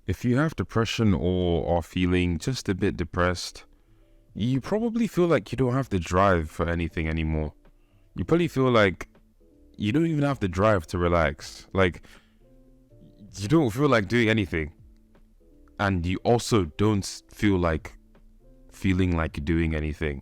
If you have depression or are feeling just a bit depressed, you probably feel like you don't have the drive for anything anymore. You probably feel like you don't even have the drive to relax. Like, you don't feel like doing anything. And you also don't feel like feeling like doing anything.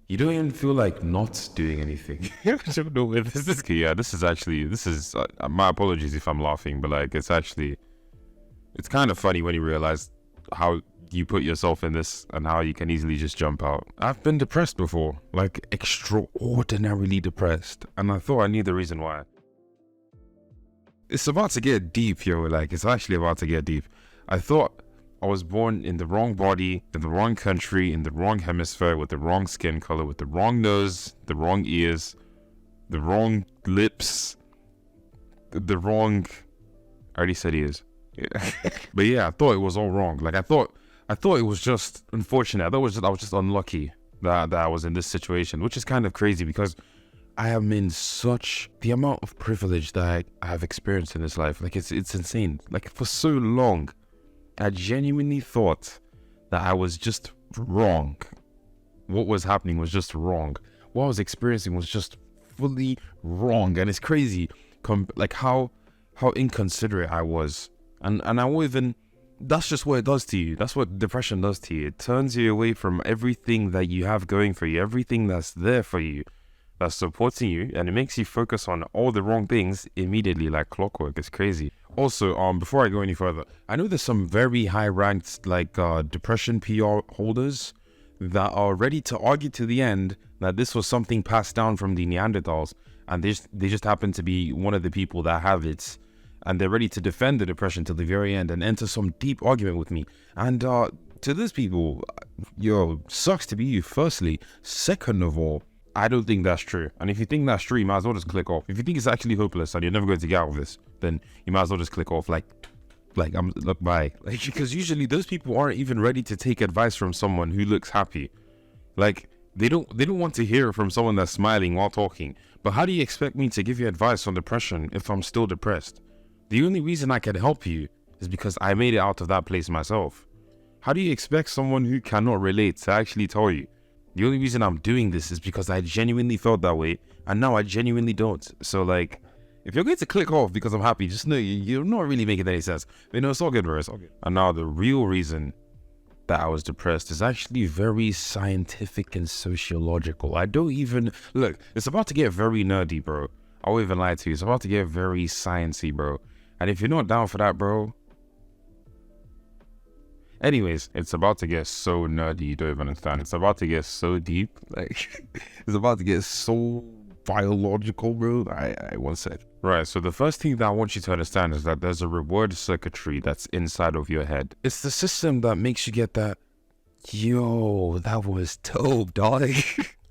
You don't even feel like not doing anything. I don't know where this is. Yeah, this is my apologies if I'm laughing, but like, it's kind of funny when you realize how you put yourself in this and how you can easily just jump out. I've been depressed before, like extraordinarily depressed, and I thought I knew the reason why. It's about to get deep, yo, like it's actually about to get deep. I thought I was born in the wrong body, in the wrong country, in the wrong hemisphere, with the wrong skin color, with the wrong nose, the wrong ears, the wrong lips, the wrong... I already said ears. Yeah. But yeah, I thought it was all wrong. Like I thought it was just unfortunate. I was just unlucky that I was in this situation, which is kind of crazy because I am in such the amount of privilege that I have experienced in this life. Like it's insane. Like for so long, I genuinely thought that I was just wrong. What was happening was just wrong. What I was experiencing was just fully wrong, and it's crazy. Like how inconsiderate I was. And I won't even, that's just what it does to you. That's what depression does to you. It turns you away from everything that you have going for you, everything that's there for you, that's supporting you, and it makes you focus on all the wrong things immediately like clockwork. It's crazy. Also, before I go any further, I know there's some very high-ranked like depression PR holders that are ready to argue to the end that this was something passed down from the Neanderthals, and they just happen to be one of the people that have it. And they're ready to defend the depression till the very end and enter some deep argument with me. And to those people, yo, sucks to be you, firstly. Second of all, I don't think that's true. And if you think that's true, you might as well just click off. If you think it's actually hopeless and you're never going to get out of this, then you might as well just click off. Look, bye. Like, because usually those people aren't even ready to take advice from someone who looks happy. Like, they don't want to hear from someone that's smiling while talking. But how do you expect me to give you advice on depression if I'm still depressed? The only reason I can help you is because I made it out of that place myself. How do you expect someone who cannot relate to actually tell you? The only reason I'm doing this is because I genuinely felt that way, and now I genuinely don't. So like, if you're going to click off because I'm happy, just know you're not really making any sense. You know, it's all good, bro. It's all good. And now the real reason that I was depressed is actually very scientific and sociological. I don't even... Look, it's about to get very nerdy, bro. I won't even lie to you. It's about to get very sciencey, bro. And if you're not down for that, bro... Anyways, it's about to get so nerdy, you don't even understand. It's about to get so deep. Like, it's about to get so biological, bro. I once said. Right, so the first thing that I want you to understand is that there's a reward circuitry that's inside of your head. It's the system that makes you get that, yo, that was dope, dog.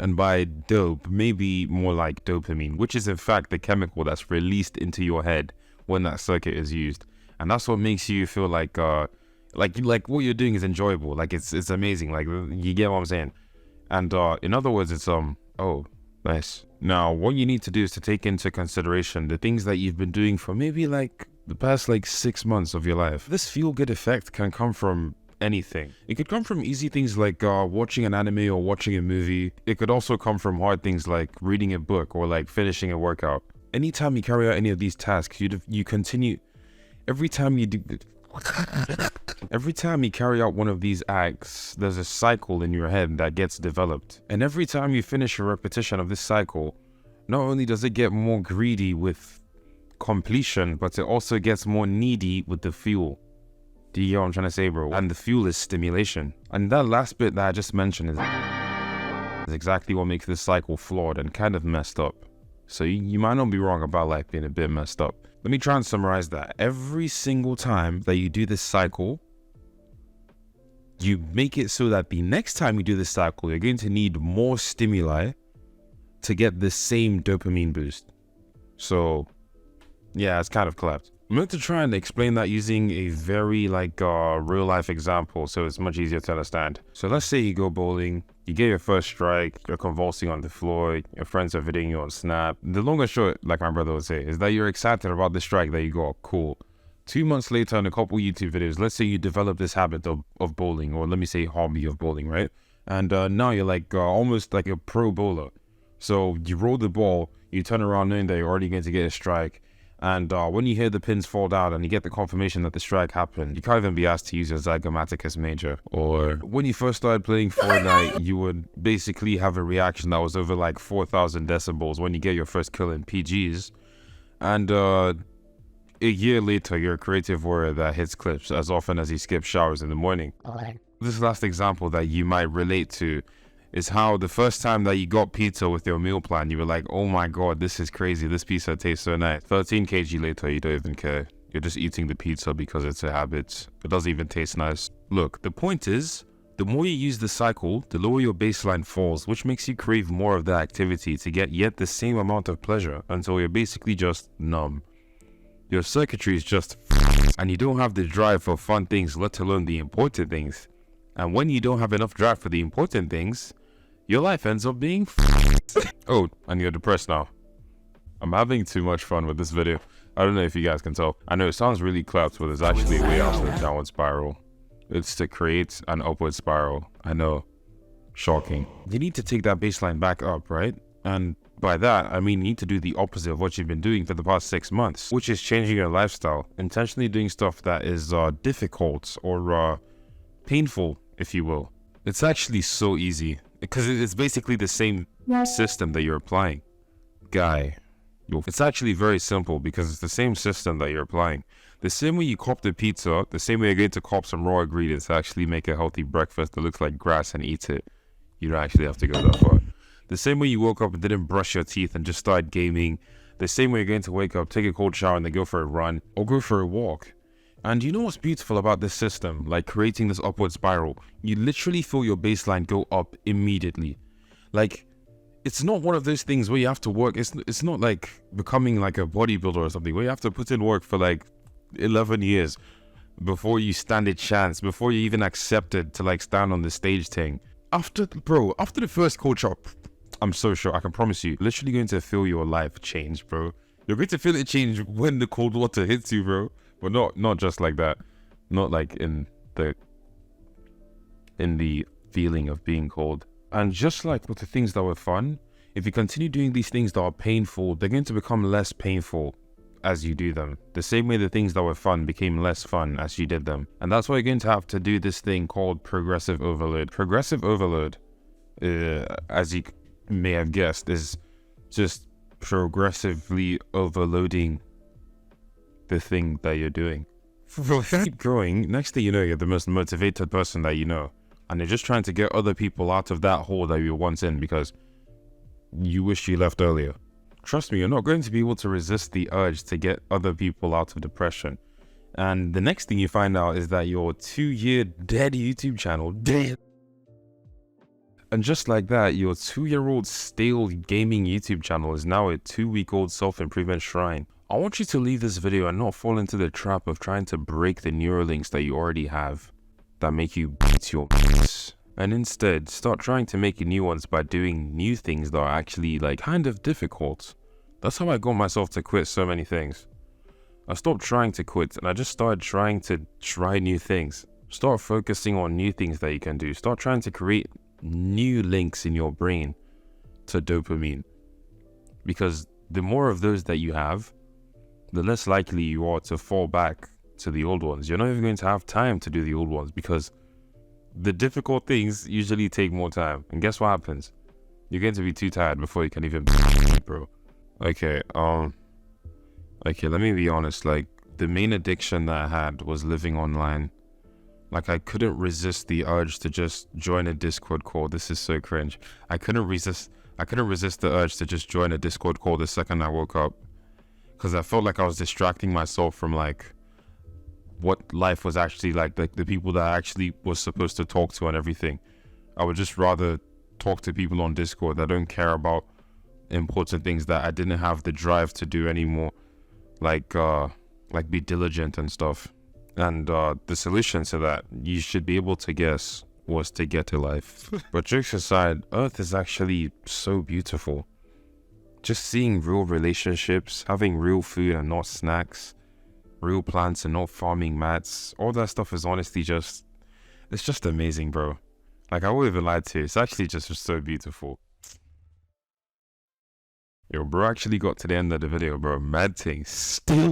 And by dope, maybe more like dopamine, which is in fact the chemical that's released into your head when that circuit is used. And that's what makes you feel like what you're doing is enjoyable. Like it's amazing. Like, you get what I'm saying? And in other words, it's oh, nice. Now, what you need to do is to take into consideration the things that you've been doing for maybe like the past like 6 months of your life. This feel-good effect can come from anything. It could come from easy things like watching an anime or watching a movie. It could also come from hard things like reading a book or like finishing a workout. Anytime you carry out any of these tasks, you continue. Every time you carry out one of these acts, there's a cycle in your head that gets developed. And every time you finish a repetition of this cycle, not only does it get more greedy with completion, but it also gets more needy with the fuel. Do you get what I'm trying to say, bro? And the fuel is stimulation. And that last bit that I just mentioned is exactly what makes this cycle flawed and kind of messed up. So you might not be wrong about life being a bit messed up. Let me try and summarize that. Every single time that you do this cycle, you make it so that the next time you do this cycle, you're going to need more stimuli to get the same dopamine boost. So, yeah, it's kind of collapsed. I'm going to try and explain that using a very real life example, so it's much easier to understand. So let's say you go bowling, you get your first strike, you're convulsing on the floor, your friends are videoing you on Snap. The long and short, like my brother would say, is that you're excited about the strike that you got. Cool. 2 months later and a couple YouTube videos, let's say you develop this habit of bowling, or let me say hobby of bowling, right? And now you're like almost like a pro bowler. So you roll the ball, you turn around knowing that you're already going to get a strike. And when you hear the pins fall down and you get the confirmation that the strike happened, you can't even be asked to use your Zygomaticus major. Or when you first started playing Fortnite, you would basically have a reaction that was over like 4,000 decibels when you get your first kill in PGs. And a year later, you're a creative warrior that hits clips as often as he skips showers in the morning. This last example that you might relate to is how the first time that you got pizza with your meal plan, you were like, oh my god, this is crazy, this pizza tastes so nice. 13 kg later, you don't even care. You're just eating the pizza because it's a habit. It doesn't even taste nice. Look, the point is, the more you use the cycle, the lower your baseline falls, which makes you crave more of the activity to get yet the same amount of pleasure until you're basically just numb. Your circuitry is just and you don't have the drive for fun things, let alone the important things. And when you don't have enough drive for the important things, your life ends up being Oh, and you're depressed now. I'm having too much fun with this video. I don't know if you guys can tell. I know it sounds really clapped, but there's actually a way out of the downward spiral. It's to create an upward spiral. I know. Shocking. You need to take that baseline back up, right? And by that, I mean you need to do the opposite of what you've been doing for the past 6 months, which is changing your lifestyle. Intentionally doing stuff that is difficult or painful, if you will. It's actually so easy because it's basically the same system that you're applying. It's actually very simple because it's the same system that you're applying. The same way you cop the pizza, the same way you're going to cop some raw ingredients to actually make a healthy breakfast that looks like grass and eat it. You don't actually have to go that far. The same way you woke up and didn't brush your teeth and just started gaming. The same way you're going to wake up, take a cold shower and then go for a run or go for a walk. And you know what's beautiful about this system, like creating this upward spiral? You literally feel your baseline go up immediately. Like, it's not one of those things where you have to work. It's not like becoming like a bodybuilder or something where you have to put in work for like 11 years before you stand a chance, before you even accepted to like stand on the stage thing. After the first cold shower, I'm so sure, I can promise you, literally going to feel your life change, bro. You're going to feel it change when the cold water hits you, bro. But not just like that. Not like in the feeling of being cold. And just like with the things that were fun, if you continue doing these things that are painful, they're going to become less painful as you do them. The same way the things that were fun became less fun as you did them. And that's why you're going to have to do this thing called progressive overload. Progressive overload, as you may have guessed, is just progressively overloading the thing that you're doing. Keep growing, next thing you know, you're the most motivated person that you know. And you're just trying to get other people out of that hole that you were once in because you wish you left earlier. Trust me, you're not going to be able to resist the urge to get other people out of depression. And the next thing you find out is that your 2-year dead YouTube channel, dead. And just like that, your 2-year-old stale gaming YouTube channel is now a 2-week-old self-improvement shrine. I want you to leave this video and not fall into the trap of trying to break the neural links that you already have that make you beat your mates. And instead, start trying to make new ones by doing new things that are actually like kind of difficult. That's how I got myself to quit so many things. I stopped trying to quit and I just started trying to try new things. Start focusing on new things that you can do. Start trying to create new links in your brain to dopamine. Because the more of those that you have, the less likely you are to fall back to the old ones. You're not even going to have time to do the old ones because the difficult things usually take more time. And guess what happens? You're going to be too tired before you can even bro. Okay, let me be honest. Like, the main addiction that I had was living online. Like, I couldn't resist the urge to just join a Discord call. This is so cringe. I couldn't resist the urge to just join a Discord call the second I woke up. Because I felt like I was distracting myself from, like, what life was actually like, the people that I actually was supposed to talk to and everything. I would just rather talk to people on Discord that don't care about important things that I didn't have the drive to do anymore. Like be diligent and stuff. And the solution to that, you should be able to guess, was to get a life. But jokes aside, Earth is actually so beautiful. Just seeing real relationships, having real food and not snacks, real plants and not farming mats. All that stuff is honestly just, it's just amazing, bro. Like, I wouldn't even lie to you. It's actually just so beautiful. Yo, bro actually got to the end of the video, bro. Mad thing. Still